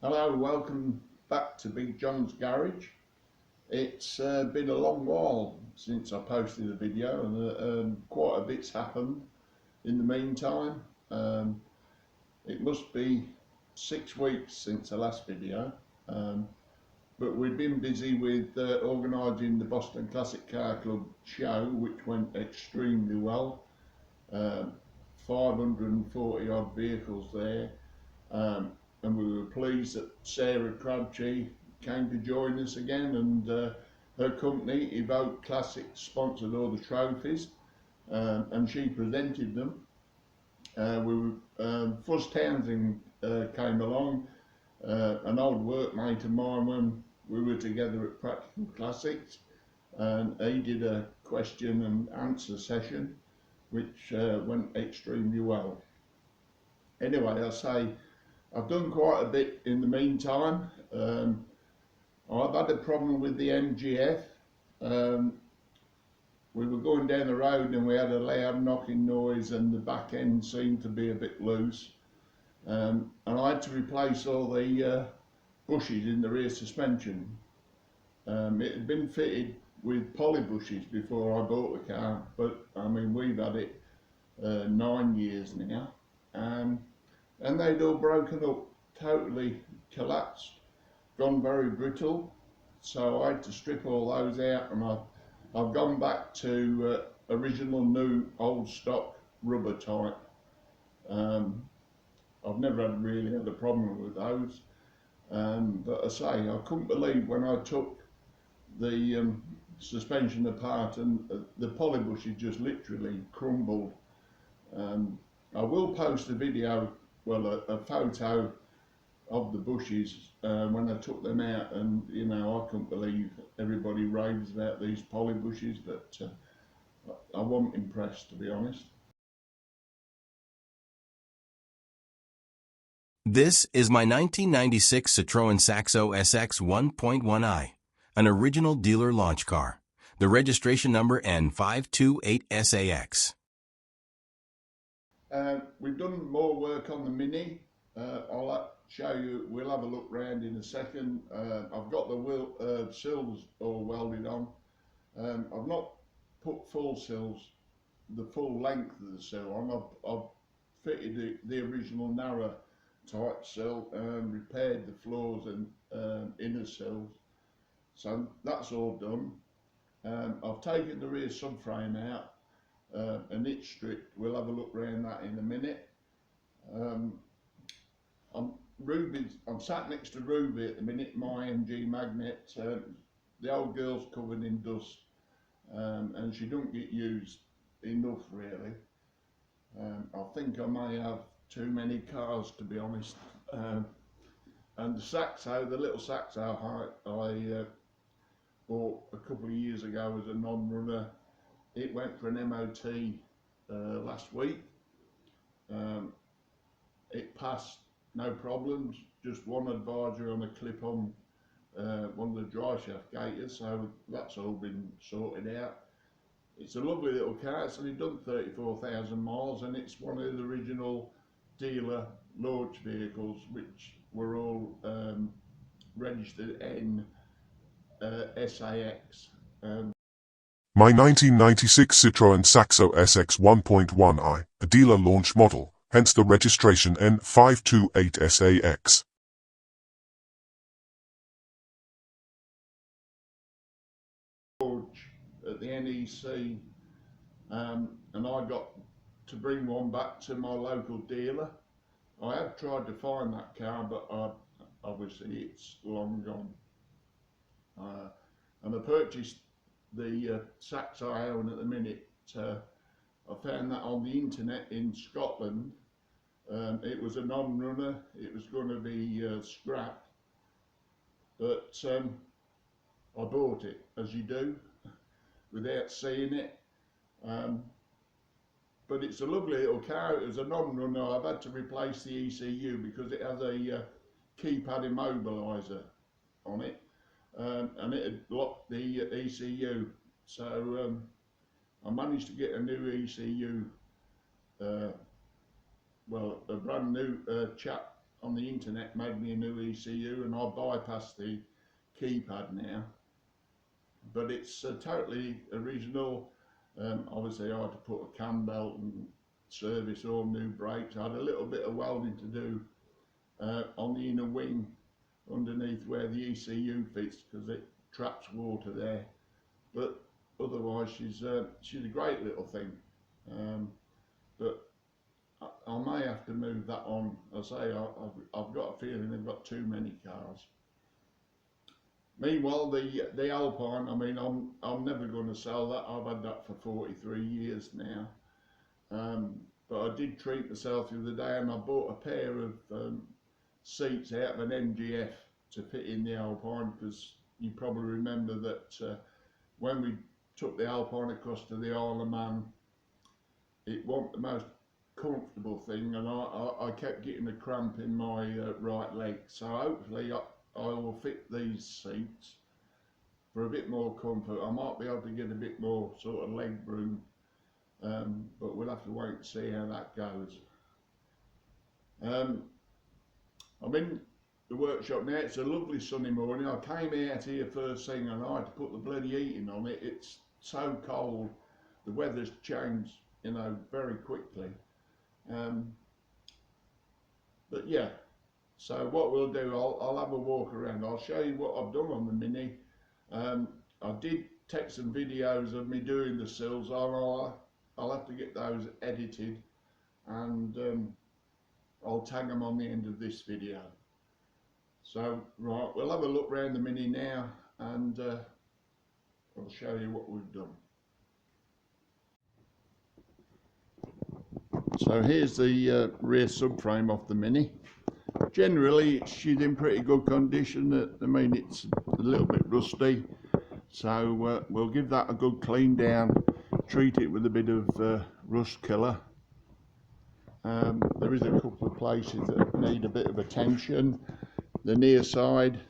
Hello, welcome back to Big John's Garage. It's been a long while since I posted a video and quite a bit's happened in the meantime. It must be 6 weeks since the last video, but we've been busy with organising the Boston Classic Car Club show, which went extremely well. 540 odd vehicles there. And we were pleased that Sarah Crabtree came to join us again, and her company Evoke Classic sponsored all the trophies, and she presented them. Fuzz Townsend came along, an old workmate of mine when we were together at Practical Classics, and he did a question and answer session which went extremely well. Anyway, I say I've done quite a bit in the meantime. I've had a problem with the MGF. We were going down the road and we had a loud knocking noise and the back end seemed to be a bit loose. And I had to replace all the bushes in the rear suspension. It had been fitted with poly bushes before I bought the car, but I mean we've had it 9 years now. And they'd all broken up, totally collapsed, gone very brittle. So I had to strip all those out, and I've gone back to original new old stock rubber type. I've never really had a problem with those. But I say, I couldn't believe when I took the suspension apart and the poly bushes just literally crumbled. I will post a video, well, a photo of the bushes when I took them out, and you know, I couldn't believe everybody raves about these poly bushes, but I wasn't impressed, to be honest. This is my 1996 Citroën Saxo SX 1.1i, an original dealer launch car. The registration number N528SAX. We've done more work on the Mini. I'll show you, we'll have a look round in a second. I've got the sills all welded on. I've not put full sills, the full length of the sill on. I've fitted the original narrow type sill and repaired the floors and inner sills. So that's all done. I've taken the rear subframe out and it's stripped. We'll have a look around that in a minute. I'm sat next to Ruby at the minute, my MG Magnet. The old girl's covered in dust and she don't get used enough really. I think I may have too many cars, to be honest. And the Saxo, the little Saxo I bought a couple of years ago as a non-runner. It went for an MOT last week. It passed, no problems, just one advisory on a clip on one of the dry shaft gators, so that's all been sorted out. It's a lovely little car. It's only done 34,000 miles, and it's one of the original dealer launch vehicles, which were all registered N SAX. My 1996 Citroën Saxo SX 1.1i, a dealer launch model, hence the registration N528SAX. At the NEC, and I got to bring one back to my local dealer. I have tried to find that car, but obviously it's long gone. And I purchased the Saxo I own at the minute. I found that on the internet in Scotland. It was a non-runner. It was going to be scrapped, but I bought it, as you do, without seeing it. But it's a lovely little car. It was a non-runner. I've had to replace the ECU because it has a keypad immobiliser on it, and it had locked the ECU. So I managed to get a new ECU, well, a brand new chap on the internet made me a new ECU, and I bypassed the keypad now. But it's totally original. Obviously I had to put a cam belt and service all new brakes. I had a little bit of welding to do on the inner wing underneath where the ECU fits, because it traps water there. But otherwise she's a great little thing. But I may have to move that on. I say I've got a feeling they've got too many cars. Meanwhile, the Alpine, I mean, I'm never going to sell that. I've had that for 43 years now. But I did treat myself the other day, and I bought a pair of seats out of an MGF to fit in the Alpine, because you probably remember that when we took the Alpine across to the Isle of Man, it wasn't the most comfortable thing, and I kept getting a cramp in my right leg. So hopefully I will fit these seats for a bit more comfort. I might be able to get a bit more sort of leg room, but we'll have to wait and see how that goes. I'm in the workshop now. It's a lovely sunny morning. I came out here first thing and I had to put the bloody heating on it. It's so cold. The weather's changed, you know, very quickly. But yeah, so what we'll do, I'll have a walk around. I'll show you what I've done on the Mini. I did take some videos of me doing the sills. I'll have to get those edited, and I'll tag them on the end of this video. So right, we'll have a look around the Mini now, and I'll show you what we've done. So here's the rear subframe of the Mini. Generally she's in pretty good condition. I mean, it's a little bit rusty, so we'll give that a good clean down, treat it with a bit of rust killer. There is a couple of places that need a bit of attention. The near side,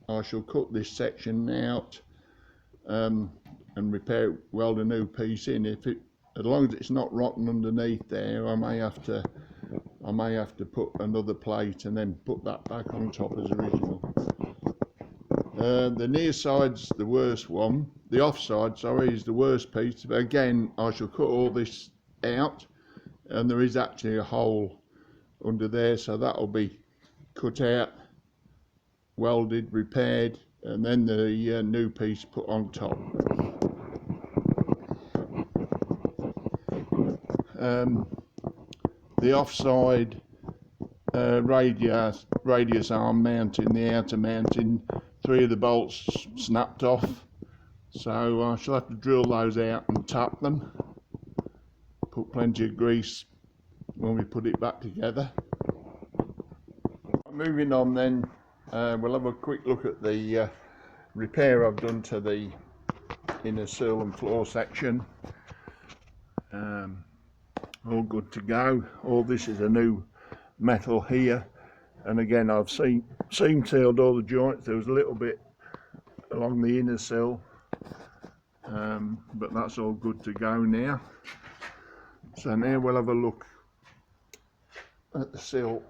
I shall cut this section out and repair, weld a new piece in. As long as it's not rotten underneath there, I may have to put another plate and then put that back on top as original. The near side's the worst one. The off side, sorry, is the worst piece. But again, I shall cut all this out, and there is actually a hole under there, so that'll be cut out, welded, repaired, and then the new piece put on top. The offside radius arm mounting, the outer mounting, 3 of the bolts snapped off, so I shall have to drill those out and tap them. Put plenty of grease when we put it back together. Moving on then, we'll have a quick look at the repair I've done to the inner sill and floor section. All good to go. All this is a new metal here, and again I've seam sealed all the joints. There was a little bit along the inner sill, but that's all good to go now. So now we'll have a look at the sill.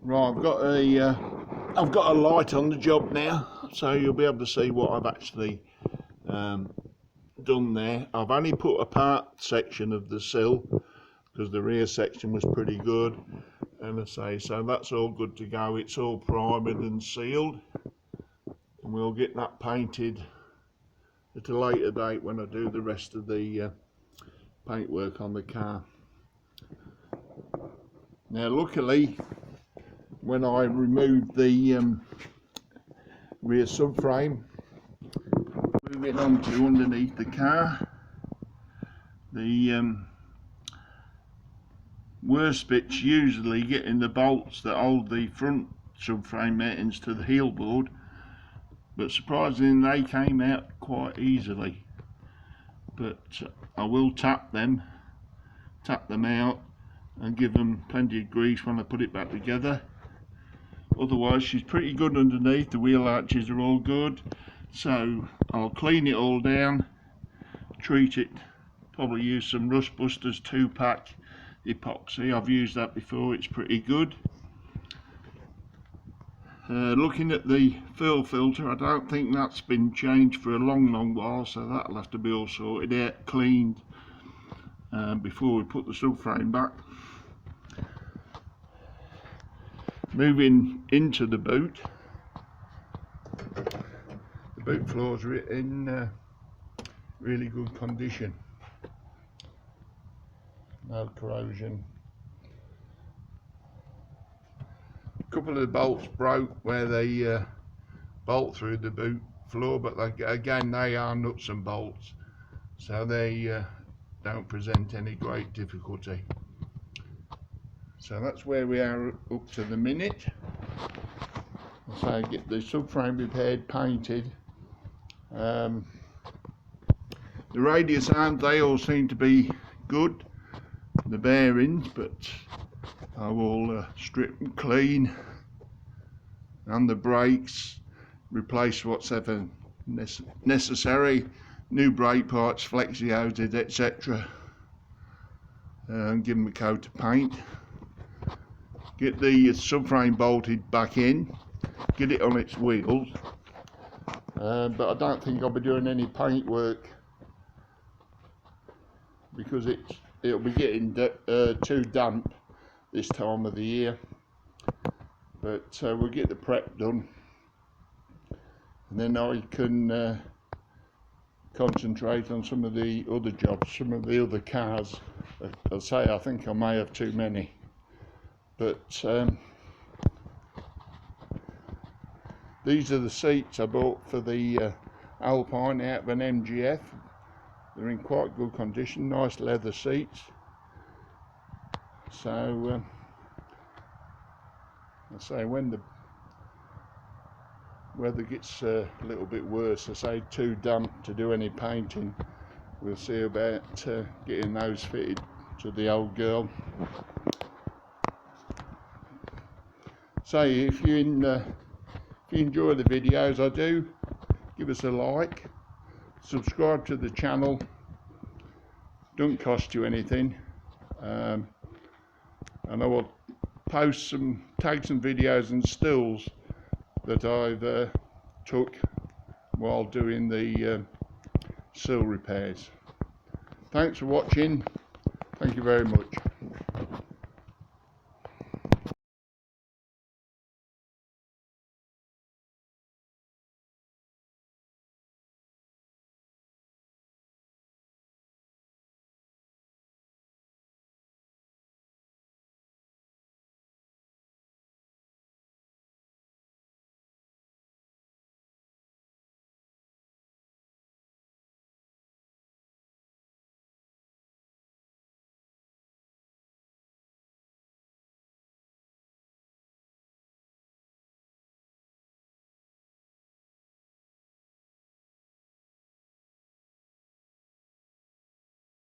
Right, I've got a light on the job now, so you'll be able to see what I've actually done there. I've only put a part section of the sill because the rear section was pretty good, and I say, so that's all good to go. It's all primed and sealed, and we'll get that painted at a later date when I do the rest of the paintwork on the car. Now luckily, when I removed the rear subframe, moving on to underneath the car, the worst bit's usually getting the bolts that hold the front subframe mountings to the heel board, but surprisingly they came out quite easily. But I will tap them out and give them plenty of grease when I put it back together. Otherwise she's pretty good underneath. The wheel arches are all good, so I'll clean it all down, treat it, probably use some Rust Busters 2-pack epoxy. I've used that before, it's pretty good. Looking at the fuel filter, I don't think that's been changed for a long while, so that'll have to be all sorted out, cleaned before we put the subframe back. Moving into the boot. The boot floors are in really good condition. No corrosion. A couple of the bolts broke where they bolt through the boot floor, but again they are nuts and bolts, so they don't present any great difficulty. So that's where we are up to the minute. So get the subframe repaired, painted. The radius arms, they all seem to be good, the bearings, but I will strip them clean, and the brakes, replace what's ever necessary, new brake parts, flexi hoses, etc. Give them a coat of paint. Get the subframe bolted back in, get it on its wheels, but I don't think I'll be doing any paint work because it'll be getting too damp this time of the year. But we'll get the prep done, and then I can concentrate on some of the other jobs, some of the other cars. I'll say I think I may have too many, but these are the seats I bought for the Alpine out of an MGF. They're in quite good condition, nice leather seats. So I say when the weather gets a little bit worse, I say too damp to do any painting, we'll see about getting those fitted to the old girl. So if you enjoy the videos I do, give us a like, subscribe to the channel, don't cost you anything, and I will take some videos and stills that I've took while doing the sill repairs. Thanks for watching, thank you very much.